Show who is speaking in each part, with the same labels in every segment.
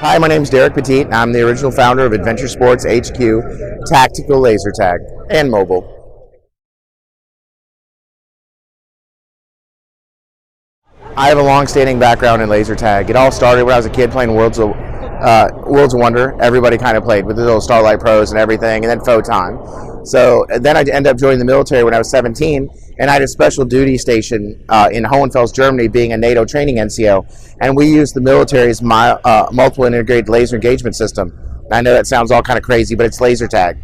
Speaker 1: Hi, my name is Derek Petit. I'm the original founder of Adventure Sports HQ, Tactical Laser Tag, and mobile. I have a long-standing background in laser tag. It all started when I was a kid playing Worlds of Wonder. Everybody kind of played with the little Starlight Pros and everything, and then Photon. So then I ended up joining the military when I was 17, and I had a special duty station in Hohenfels, Germany, being a NATO training NCO. And we used the military's multiple integrated laser engagement system. I know that sounds all kind of crazy, but it's laser tag.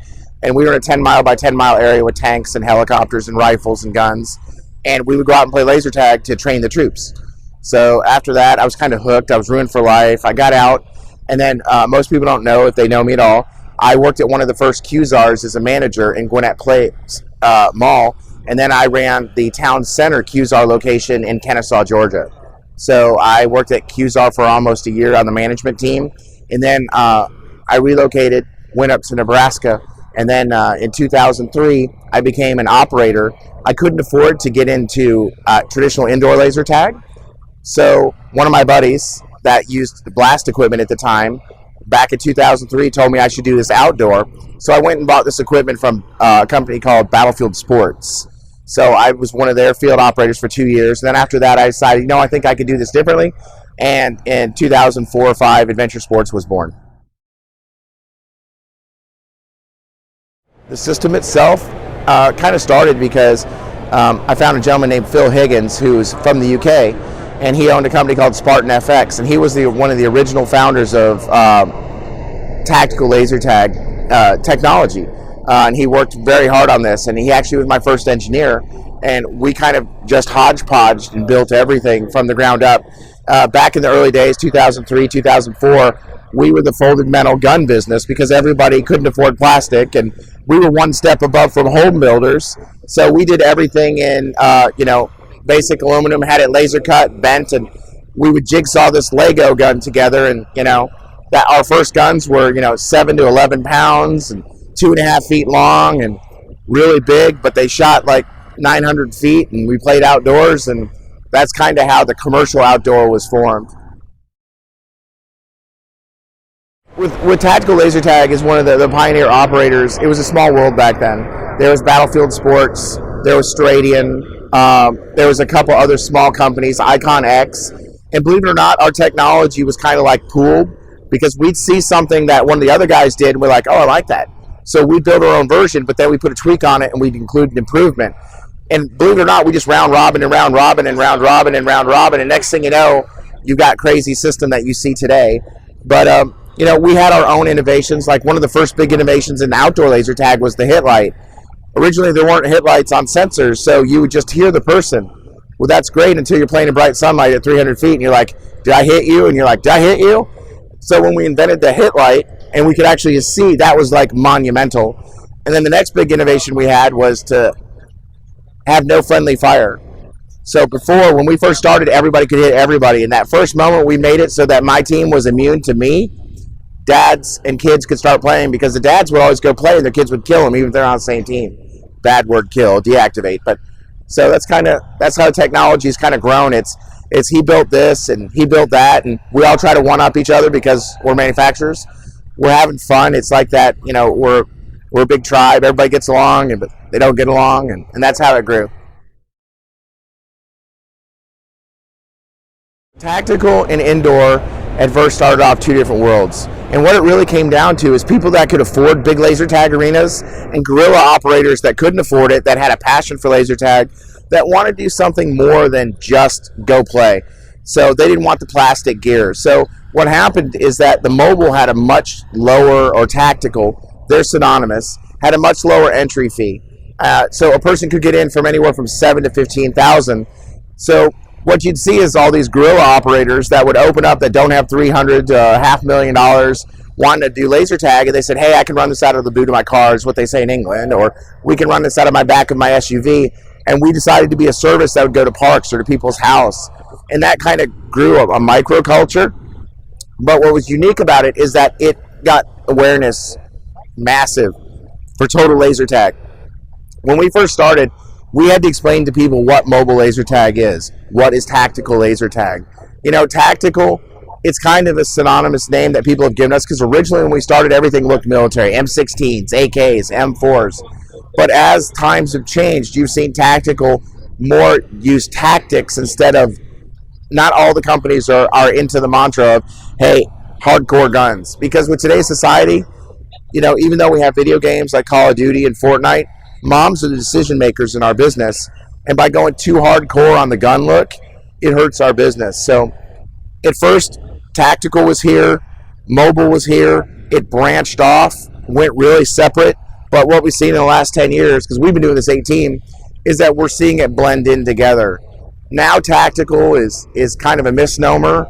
Speaker 1: And we were in a 10-mile by 10-mile area with tanks and helicopters and rifles and guns. And we would go out and play laser tag to train the troops. So after that, I was kind of hooked. I was ruined for life. I got out. And then most people don't know, if they know me at all, I worked at one of the first QZARs as a manager in Gwinnett Place Mall. And then I ran the town center QZAR location in Kennesaw, Georgia. So I worked at QZAR for almost a year on the management team. And then I relocated, went up to Nebraska. And then in 2003, I became an operator. I couldn't afford to get into traditional indoor laser tag. So one of my buddies that used the blast equipment at the time, back in 2003, told me I should do this outdoor. So I went and bought this equipment from a company called Battlefield Sports. So I was one of their field operators for 2 years. And then after that, I decided, I think I could do this differently. And in 2004 or 5, Adventure Sports was born. The system itself kind of started because I found a gentleman named Phil Higgins, who's from the UK, and he owned a company called Spartan FX, and he was one of the original founders of tactical laser tag technology. And he worked very hard on this, and he actually was my first engineer, and we kind of just hodgepodged and built everything from the ground up. Back in the early days, 2003, 2004, we were the folded metal gun business because everybody couldn't afford plastic, and we were one step above from home builders. So we did everything in, basic aluminum, had it laser cut, bent, and we would jigsaw this Lego gun together. And, that our first guns were, 7 to 11 pounds and 2.5 feet long and really big, but they shot like 900 feet, and we played outdoors, and that's kind of how the commercial outdoor was formed. With tactical laser tag as one of the pioneer operators, it was a small world back then. There was Battlefield Sports, there was Stradian, there was a couple other small companies, Icon X, and believe it or not, our technology was kind of like pooled because we'd see something that one of the other guys did, and we're like, oh, I like that. So we built our own version, but then we put a tweak on it, and we'd include an improvement. And believe it or not, we just round robin and round robin and round robin and round robin, and next thing you know, you got crazy system that you see today. But we had our own innovations. Like one of the first big innovations in outdoor laser tag was the hit light. Originally, there weren't hit lights on sensors, so you would just hear the person. Well, that's great until you're playing in bright sunlight at 300 feet, and you're like, did I hit you? And you're like, did I hit you? So when we invented the hit light, and we could actually see, that was like monumental. And then the next big innovation we had was to have no friendly fire. So before, when we first started, everybody could hit everybody. In that first moment, we made it so that my team was immune to me. Dads and kids could start playing because the dads would always go play and their kids would kill them even if they're on the same team. Bad word, kill, deactivate. But so that's how technology's kind of grown. It's he built this and he built that, and we all try to one up each other because we're manufacturers. We're having fun. It's like that, we're a big tribe. Everybody gets along, but they don't get along, and that's how it grew. Tactical and indoor at first started off two different worlds. And what it really came down to is people that could afford big laser tag arenas and guerrilla operators that couldn't afford it, that had a passion for laser tag, that wanted to do something more than just go play. So they didn't want the plastic gear. So what happened is that the mobile had a much lower, or tactical, they're synonymous, had a much lower entry fee. So a person could get in from anywhere from 7 to 15,000. So what you'd see is all these guerrilla operators that would open up that don't have $300,000 to $500,000 wanting to do laser tag, and they said, hey, I can run this out of the boot of my car, is what they say in England, or we can run this out of my back of my SUV. And we decided to be a service that would go to parks or to people's house. And that kind of grew a microculture. But what was unique about it is that it got awareness massive for total laser tag. When we first started, we had to explain to people what mobile laser tag is. What is tactical laser tag? Tactical it's kind of a synonymous name that people have given us because originally when we started, everything looked military. M16s, AKs, M4s. But as times have changed, you've seen tactical more use tactics instead of, not all the companies are into the mantra of, hey, hardcore guns. Because with today's society, even though we have video games like Call of Duty and Fortnite, moms are the decision makers in our business. And by going too hardcore on the gun look, it hurts our business. So at first, tactical was here, mobile was here, it branched off, went really separate. But what we've seen in the last 10 years, because we've been doing this 18, is that we're seeing it blend in together. Now tactical is kind of a misnomer.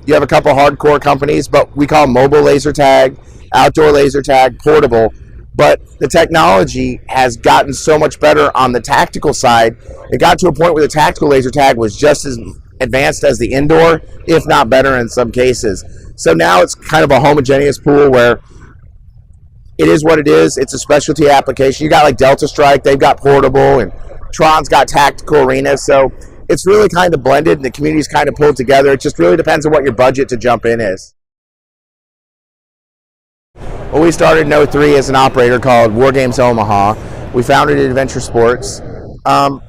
Speaker 1: You have a couple hardcore companies, but we call them mobile laser tag, outdoor laser tag, portable. But the technology has gotten so much better on the tactical side. It got to a point where the tactical laser tag was just as advanced as the indoor, if not better in some cases. So now it's kind of a homogeneous pool where it is what it is. It's a specialty application. You got like Delta Strike, they've got portable, and Tron's got tactical arena. So it's really kind of blended, and the community's kind of pulled together. It just really depends on what your budget to jump in is. Well, we started in 03 as an operator called War Games Omaha. We founded it Adventure Sports. When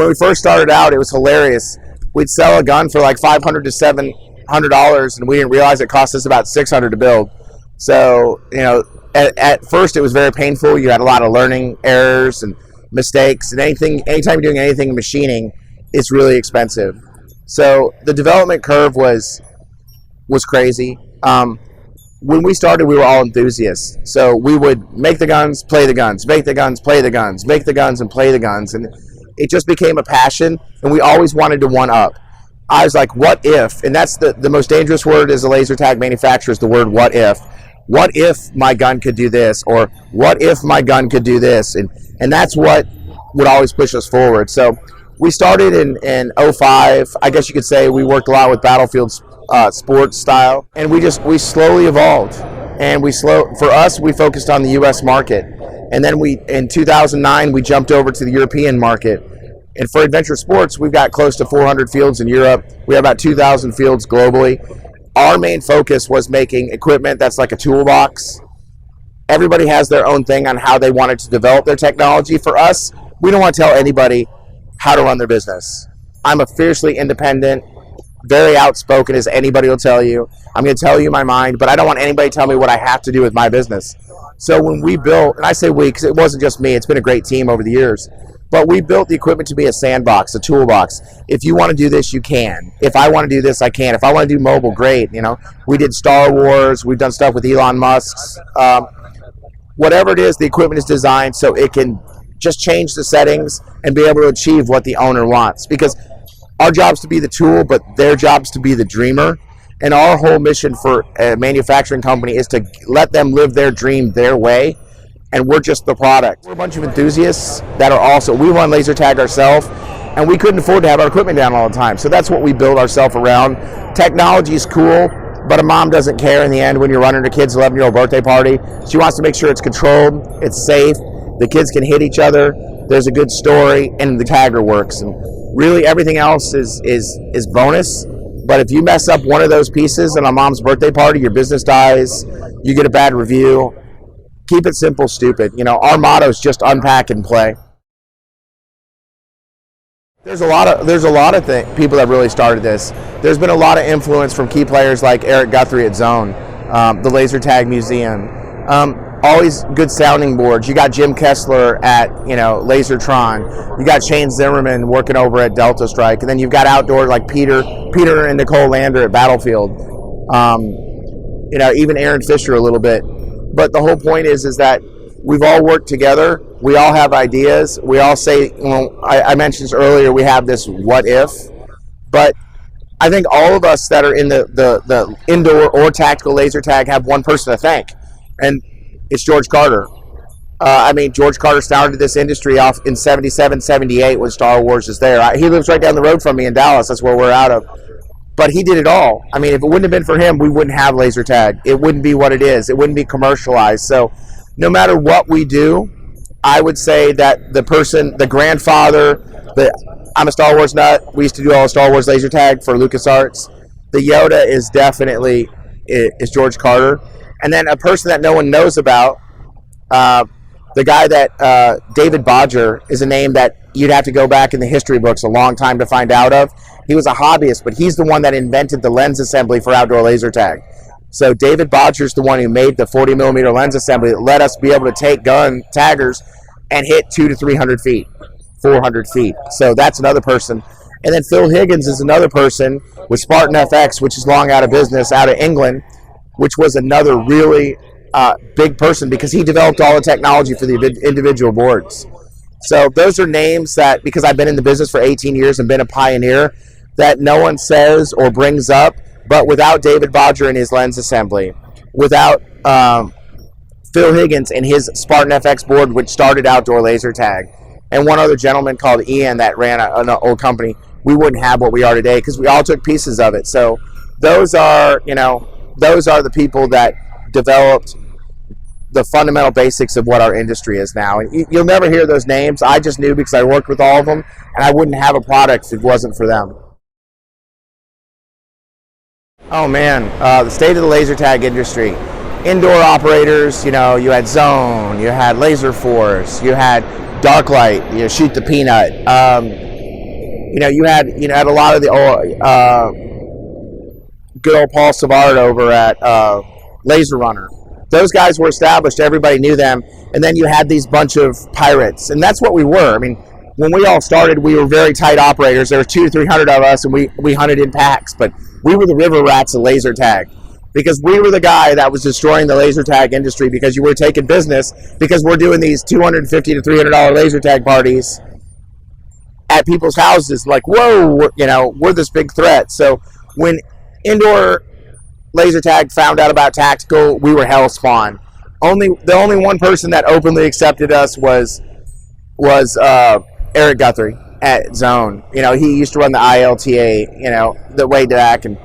Speaker 1: we first started out, it was hilarious. We'd sell a gun for like $500 to $700, and we didn't realize it cost us about $600 to build. So, at first it was very painful. You had a lot of learning errors and mistakes, and anytime you're doing anything in machining, it's really expensive. So the development curve was crazy. When we started, we were all enthusiasts. So we would make the guns, play the guns, make the guns, play the guns, make the guns, and play the guns. And it just became a passion, and we always wanted to one-up. I was like, what if? And that's the most dangerous word as a laser tag manufacturer is the word what if. What if my gun could do this? Or what if my gun could do this? And that's what would always push us forward. So we started in 05. I guess you could say we worked a lot with Battlefield sports style. And we slowly evolved. And for us, we focused on the U.S. market. And then in 2009, we jumped over to the European market. And for Adventure Sports, we've got close to 400 fields in Europe. We have about 2,000 fields globally. Our main focus was making equipment that's like a toolbox. Everybody has their own thing on how they wanted to develop their technology. For us, we don't want to tell anybody how to run their business. I'm a fiercely independent, very outspoken, as anybody will tell you. I'm going to tell you my mind, but I don't want anybody to tell me what I have to do with my business. So when we built, and I say we because it wasn't just me, it's been a great team over the years, but we built the equipment to be a sandbox, a toolbox. If you want to do this, you can. If I want to do this, I can. If I want to do mobile, great. We did Star Wars. We've done stuff with Elon Musk's. Whatever it is, the equipment is designed so it can just change the settings and be able to achieve what the owner wants. Because our job's to be the tool, but their job's to be the dreamer. And our whole mission for a manufacturing company is to let them live their dream their way. And we're just the product. We're a bunch of enthusiasts that are also, we run laser tag ourselves, and we couldn't afford to have our equipment down all the time. So that's what we build ourselves around. Technology is cool, but a mom doesn't care in the end when you're running her kid's 11-year-old birthday party. She wants to make sure it's controlled, it's safe, the kids can hit each other, there's a good story, and the tagger works. And really everything else is bonus. But if you mess up one of those pieces on a mom's birthday party, your business dies, you get a bad review. Keep it simple, stupid. Our motto is just unpack and play. There's a lot of people that really started this. There's been a lot of influence from key players like Eric Guthrie at Zone, the Laser Tag Museum. Always good sounding boards. You got Jim Kessler at Lasertron. You got Shane Zimmerman working over at Delta Strike, and then you've got outdoor like Peter and Nicole Lander at Battlefield. Even Aaron Fisher a little bit. But the whole point is that we've all worked together. We all have ideas. We all say, I mentioned this earlier, we have this what if. But I think all of us that are in the indoor or tactical laser tag have one person to thank, and it's George Carter. George Carter started this industry off in 77, 78 when Star Wars is there. He lives right down the road from me in Dallas. That's where we're out of. But he did it all. If it wouldn't have been for him, we wouldn't have laser tag. It wouldn't be what it is. It wouldn't be commercialized. So no matter what we do, I would say that the grandfather, I'm a Star Wars nut. We used to do all the Star Wars laser tag for LucasArts. the Yoda is definitely is George Carter. And then a person that no one knows about, the guy that David Bodger is a name that you'd have to go back in the history books a long time to find out of. He was a hobbyist, but he's the one that invented the lens assembly for outdoor laser tag. So David Bodger's the one who made the 40 millimeter lens assembly that let us be able to take gun taggers and hit 200 to 300 feet, 400 feet. So that's another person. And then Phil Higgins is another person with Spartan FX, which is long out of business, out of England, which was another really big person because he developed all the technology for the individual boards. So those are names that, because I've been in the business for 18 years and been a pioneer, that no one says or brings up. But without David Bodger and his lens assembly, without Phil Higgins and his Spartan FX board, which started outdoor laser tag, and one other gentleman called Ian that ran an old company, we wouldn't have what we are today because we all took pieces of it. So those are the people that developed the fundamental basics of what our industry is now. And you'll never hear those names. I just knew because I worked with all of them, and I wouldn't have a product if it wasn't for them. Oh man, the state of the laser tag industry. Indoor operators, you had Zone, you had Laser Force, you had Darklight, Shoot the Peanut. You had a lot of the good old Paul Savard over at Laser Runner. Those guys were established, everybody knew them, and then you had these bunch of pirates, and that's what we were. I mean, when we all started, we were very tight operators. There were 200 to 300 of us, and we hunted in packs, but we were the river rats of laser tag because we were the guy that was destroying the laser tag industry because you were taking business because we're doing these $250 to $300 laser tag parties at people's houses. Like, whoa, we're this big threat. So when indoor laser tag found out about tactical, we were hell spawn. The only one person that openly accepted us was Eric Guthrie at Zone. He used to run the ILTA, the way back, and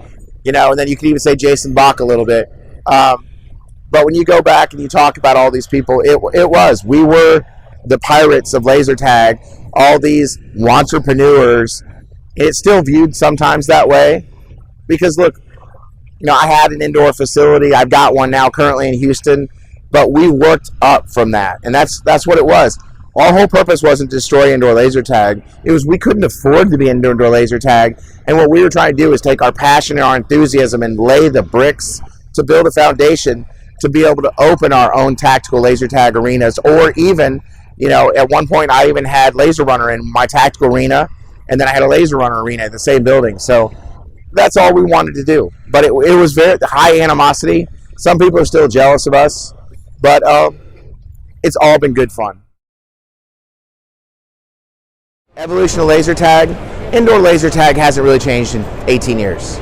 Speaker 1: then you could even say Jason Bach a little bit. But when you go back and you talk about all these people, we were the pirates of laser tag, all these entrepreneurs. It's still viewed sometimes that way because look, I had an indoor facility. I've got one now currently in Houston, but we worked up from that, and that's what it was. Our whole purpose wasn't to destroy indoor laser tag. It was we couldn't afford to be indoor laser tag, and what we were trying to do is take our passion and our enthusiasm and lay the bricks to build a foundation to be able to open our own tactical laser tag arenas, or even, at one point I even had Laser Runner in my tactical arena, and then I had a Laser Runner arena in the same building. So that's all we wanted to do. But it was very high animosity. Some people are still jealous of us, but it's all been good fun. Evolution of laser tag. Indoor laser tag hasn't really changed in 18 years.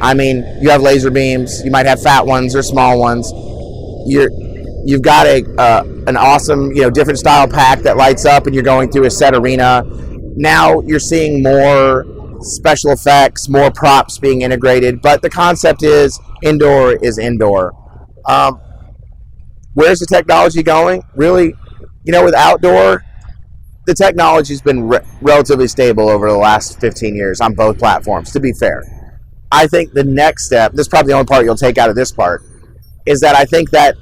Speaker 1: I mean, you have laser beams. You might have fat ones or small ones. You've got an awesome, different style pack that lights up, and you're going through a set arena. Now you're seeing more special effects, more props being integrated, but the concept is indoor is indoor. Where's the technology going? Really, with outdoor, the technology's been relatively stable over the last 15 years on both platforms, to be fair. I think the next step, this is probably the only part you'll take out of this part, is that I think that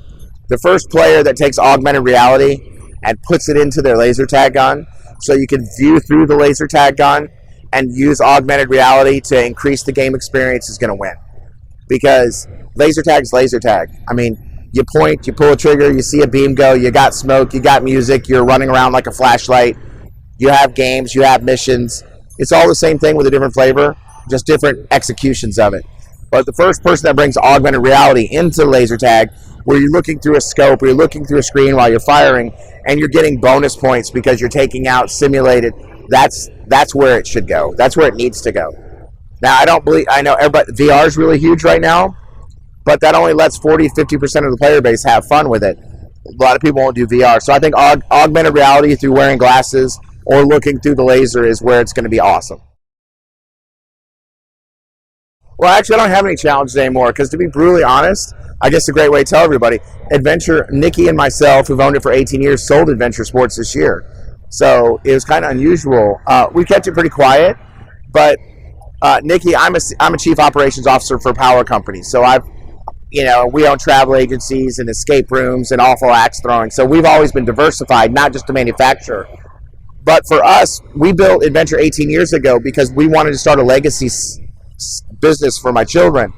Speaker 1: the first player that takes augmented reality and puts it into their laser tag gun so you can view through the laser tag gun and use augmented reality to increase the game experience is going to win. Because laser tag is laser tag. I mean, you point, you pull a trigger, you see a beam go, you got smoke, you got music, you're running around like a flashlight, you have games, you have missions. It's all the same thing with a different flavor, just different executions of it. But the first person that brings augmented reality into laser tag, where you're looking through a scope, or you're looking through a screen while you're firing, and you're getting bonus points because you're taking out simulated, that's where it should go. That's where it needs to go. Now, I know everybody, VR is really huge right now, but that only lets 40-50% of the player base have fun with it. A lot of people won't do VR. So I think augmented reality through wearing glasses or looking through the laser is where it's going to be awesome. Well, actually, I don't have any challenges anymore because, to be brutally honest, I guess a great way to tell everybody, Nikki and myself, who've owned it for 18 years, sold Adventure Sports this year. So it was kind of unusual. We kept it pretty quiet, but Nikki, I'm a chief operations officer for power companies. So we own travel agencies and escape rooms and awful axe throwing. So we've always been diversified, not just to manufacture. But for us, we built Adventure 18 years ago because we wanted to start a legacy business for my children.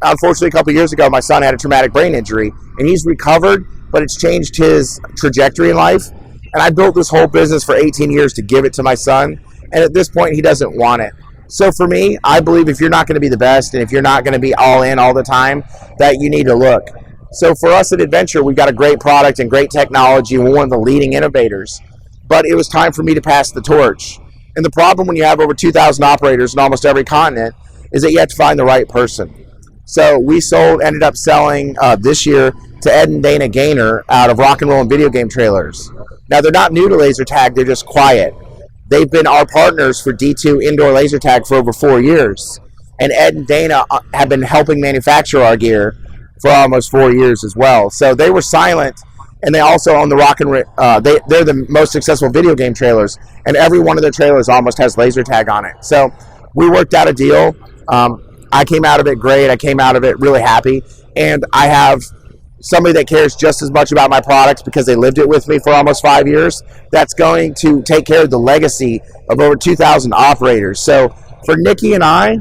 Speaker 1: Unfortunately, a couple years ago, my son had a traumatic brain injury, and he's recovered, but it's changed his trajectory in life. And I built this whole business for 18 years to give it to my son, and at this point, he doesn't want it. So for me, I believe if you're not going to be the best, and if you're not going to be all in all the time, that you need to look. So for us at Adventure, we've got a great product and great technology, and we're one of the leading innovators. But it was time for me to pass the torch. And the problem when you have over 2,000 operators in almost every continent is that you have to find the right person. So we ended up selling this year to Ed and Dana Gaynor out of Rock and Roll and Video Game Trailers. Now, they're not new to laser tag, they're just quiet. They've been our partners for D2 indoor laser tag for over 4 years. And Ed and Dana have been helping manufacture our gear for almost 4 years as well. So they were silent, and they also own the they're the most successful video game trailers, and every one of their trailers almost has laser tag on it. So we worked out a deal. I came out of it great. I came out of it really happy. And I have somebody that cares just as much about my products because they lived it with me for almost 5 years. That's going to take care of the legacy of over 2,000 operators. So for Nikki and I,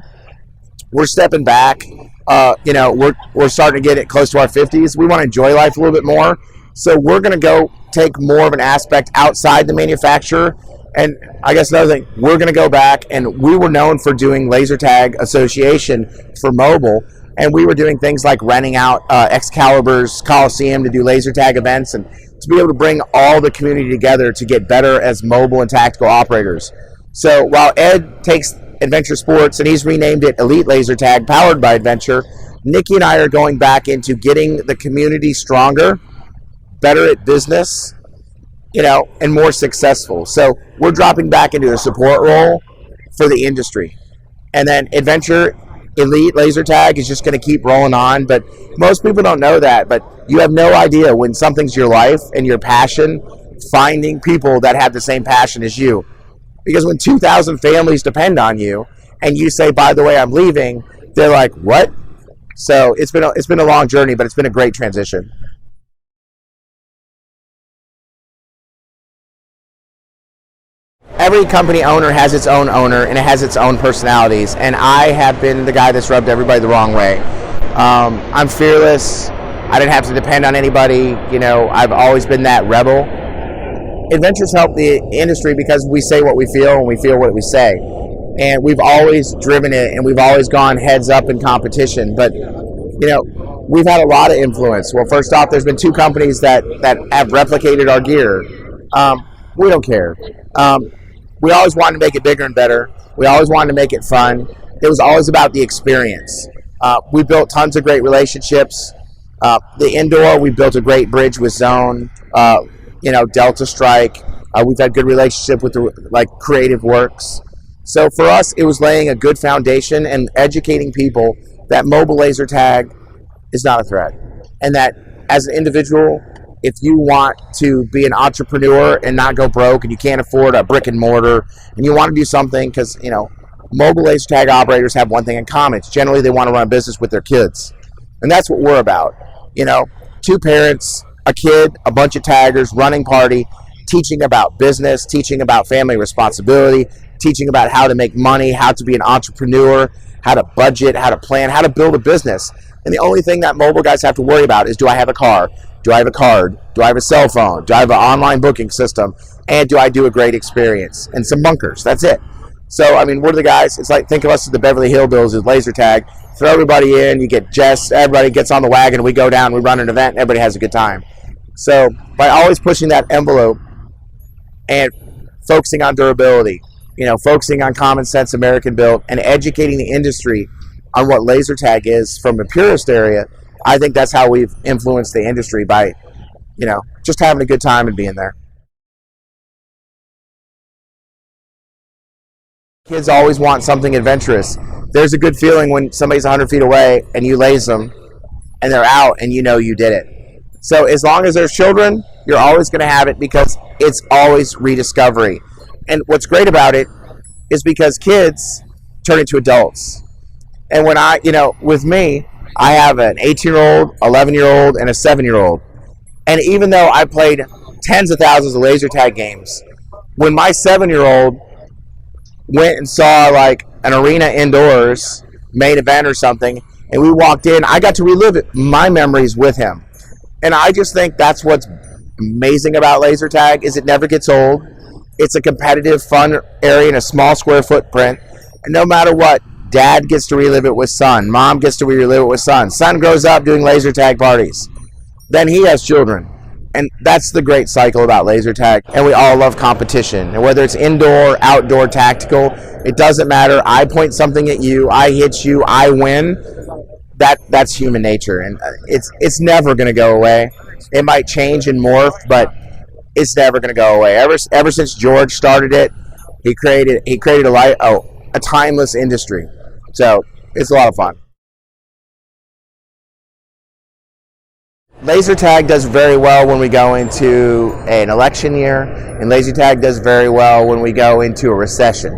Speaker 1: we're stepping back. We're starting to get it close to our 50s. We want to enjoy life a little bit more. So we're going to go take more of an aspect outside the manufacturer. And I guess another thing, we're going to go back, and we were known for doing laser tag association for mobile, and we were doing things like renting out Excalibur's Coliseum to do laser tag events and to be able to bring all the community together to get better as mobile and tactical operators. So while Ed takes Adventure Sports and he's renamed it Elite Laser Tag powered by Adventure, Nikki and I are going back into getting the community stronger, better at business, and more successful. So we're dropping back into a support role for the industry. And then Adventure Elite Laser Tag is just going to keep rolling on. But most people don't know that. But you have no idea when something's your life and your passion, finding people that have the same passion as you. Because when 2,000 families depend on you and you say, by the way, I'm leaving, they're like, what? So it's been a long journey, but it's been a great transition. Every company owner has its own owner, and it has its own personalities, and I have been the guy that's rubbed everybody the wrong way. I'm fearless. I didn't have to depend on anybody. I've always been that rebel. Adventures help the industry because we say what we feel and we feel what we say, and we've always driven it, and we've always gone heads up in competition. But we've had a lot of influence. Well, first off, there's been 2 companies that have replicated our gear. We don't care. We always wanted to make it bigger and better. We always wanted to make it fun. It was always about the experience. We built tons of great relationships. The indoor, we built a great bridge with Zone, Delta Strike. We've had good relationship with Creative Works. So for us, it was laying a good foundation and educating people that mobile laser tag is not a threat. And that as an individual, if you want to be an entrepreneur and not go broke and you can't afford a brick and mortar and you want to do something, because, mobile laser tag operators have one thing in common. It's generally they want to run a business with their kids. And that's what we're about. 2 parents, a kid, a bunch of taggers, running party, teaching about business, teaching about family responsibility, teaching about how to make money, how to be an entrepreneur, how to budget, how to plan, how to build a business. And the only thing that mobile guys have to worry about is, do I have a car? Do I have a card? Do I have a cell phone? Do I have an online booking system? And do I do a great experience? And some bunkers. That's it. So, we're the guys. It's like, think of us as the Beverly Hillbillies with laser tag. Throw everybody in. You get Jess. Everybody gets on the wagon. We go down. We run an event. Everybody has a good time. So, by always pushing that envelope and focusing on durability, focusing on common sense, American built, and educating the industry on what laser tag is from a purist area, I think that's how we've influenced the industry by, just having a good time and being there. Kids always want something adventurous. There's a good feeling when somebody's 100 feet away and you laze them and they're out and you did it. So as long as there's children, you're always going to have it because it's always rediscovery. And what's great about it is because kids turn into adults. And when with me, I have an 18-year-old, 11-year-old, and a 7-year-old. And even though I played tens of thousands of laser tag games, when my 7-year-old went and saw like an arena indoors, main event or something, and we walked in, I got to relive my memories with him. And I just think that's what's amazing about laser tag is it never gets old. It's a competitive, fun area in a small square footprint. And no matter what, dad gets to relive it with son. Mom gets to relive it with son. Son grows up doing laser tag parties. Then he has children. And that's the great cycle about laser tag. And we all love competition. And whether it's indoor, outdoor, tactical, it doesn't matter. I point something at you, I hit you, I win. That's human nature. And it's never going to go away. It might change and morph, but it's never going to go away. Ever since George started it, he created a timeless industry. So it's a lot of fun. Laser tag does very well when we go into an election year, and laser tag does very well when we go into a recession.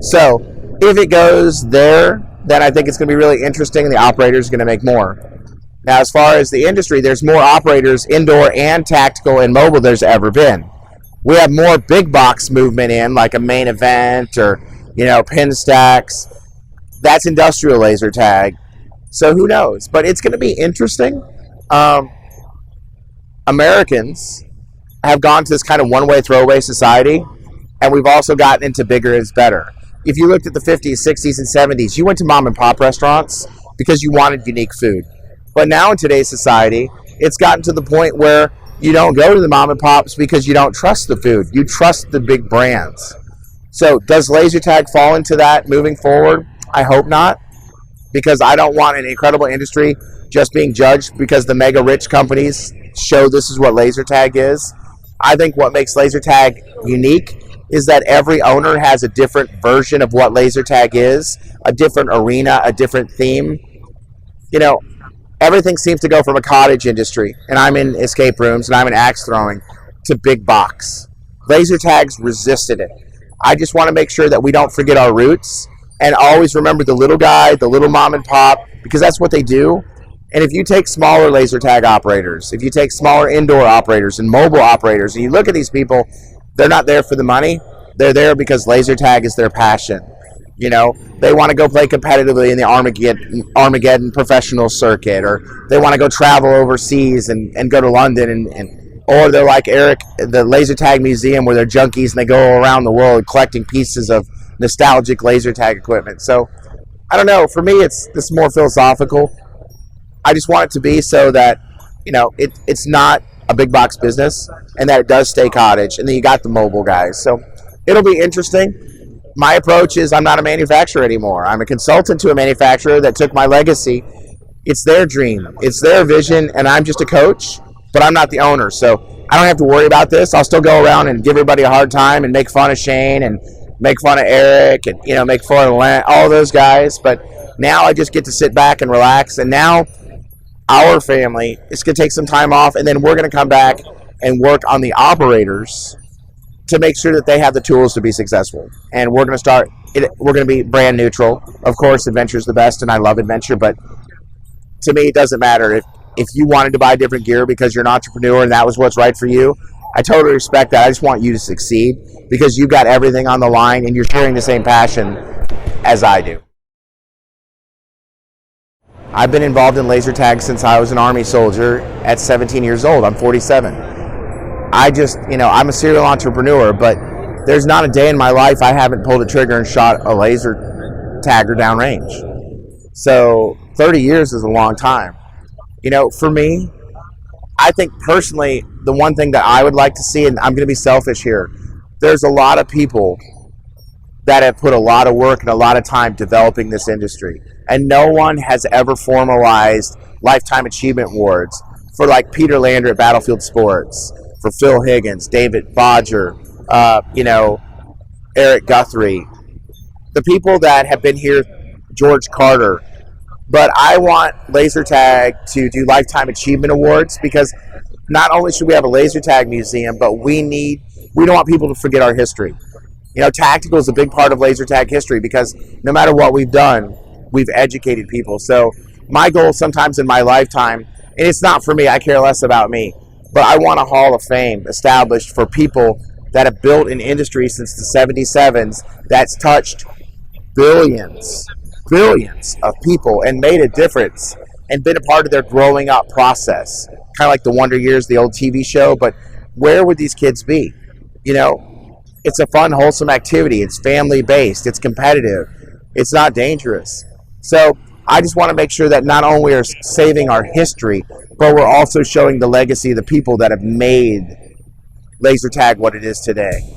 Speaker 1: So if it goes there, then I think it's going to be really interesting, and the operators are going to make more. Now, as far as the industry, there's more operators, indoor and tactical and mobile, there's ever been. We have more big box movement in, like a main event or, pin stacks. That's industrial laser tag. So who knows? But it's going to be interesting. Americans have gone to this kind of one-way throwaway society, and we've also gotten into bigger is better. If you looked at the 50s, 60s, and 70s, you went to mom and pop restaurants because you wanted unique food. But now in today's society, it's gotten to the point where you don't go to the mom and pops because you don't trust the food. You trust the big brands. So does laser tag fall into that moving forward? I hope not, because I don't want an incredible industry just being judged because the mega rich companies show this is what laser tag is. I think what makes laser tag unique is that every owner has a different version of what laser tag is, a different arena, a different theme. Everything seems to go from a cottage industry, and I'm in escape rooms and I'm in axe throwing, to big box. Laser tag's resisted it. I just want to make sure that we don't forget our roots and always remember the little guy, the little mom and pop, because that's what they do. And if you take smaller laser tag operators, if you take smaller indoor operators and mobile operators, and you look at these people, they're not there for the money. They're there because laser tag is their passion. They want to go play competitively in the Armageddon professional circuit, or they want to go travel overseas and go to London, or they're like Eric, the laser tag museum, where they're junkies and they go around the world collecting pieces of nostalgic laser tag equipment. So I don't know. For me, it's more philosophical. I just want it to be so that it's not a big box business, and that it does stay cottage, and then you got the mobile guys. So it'll be interesting. My approach is I'm not a manufacturer anymore. I'm a consultant to a manufacturer that took my legacy. It's their dream, it's their vision, and I'm just a coach, but I'm not the owner. So I don't have to worry about this. I'll still go around and give everybody a hard time and make fun of Shane and make fun of Eric and make fun of Len, all those guys. But now I just get to sit back and relax, and now our family is going to take some time off, and then we're going to come back and work on the operators to make sure that they have the tools to be successful. And we're going to be brand neutral. Of course, adventure is the best, and I love adventure, but to me, it doesn't matter. If you wanted to buy different gear because you're an entrepreneur and that was what's right for you, I totally respect that. I just want you to succeed because you've got everything on the line and you're sharing the same passion as I do. I've been involved in laser tag since I was an Army soldier at 17 years old. I'm 47. I'm a serial entrepreneur, but there's not a day in my life I haven't pulled a trigger and shot a laser tagger downrange. So 30 years is a long time. For me, I think personally, the one thing that I would like to see, and I'm going to be selfish here, there's a lot of people that have put a lot of work and a lot of time developing this industry. And no one has ever formalized Lifetime Achievement Awards for like Peter Lander at Battlefield Sports, for Phil Higgins, David Bodger, Eric Guthrie, the people that have been here, George Carter. But I want laser tag to do Lifetime Achievement Awards, because not only should we have a laser tag museum, but we don't want people to forget our history. Tactical is a big part of laser tag history because no matter what we've done, we've educated people. So my goal sometimes in my lifetime, and it's not for me, I care less about me, but I want a hall of fame established for people that have built an industry since the 77s that's touched billions of people and made a difference and been a part of their growing up process. Kind of like the Wonder Years, the old TV show, but where would these kids be? It's a fun, wholesome activity. It's family based. It's competitive. It's not dangerous. So I just want to make sure that not only are saving our history, but we're also showing the legacy of the people that have made laser tag what it is today.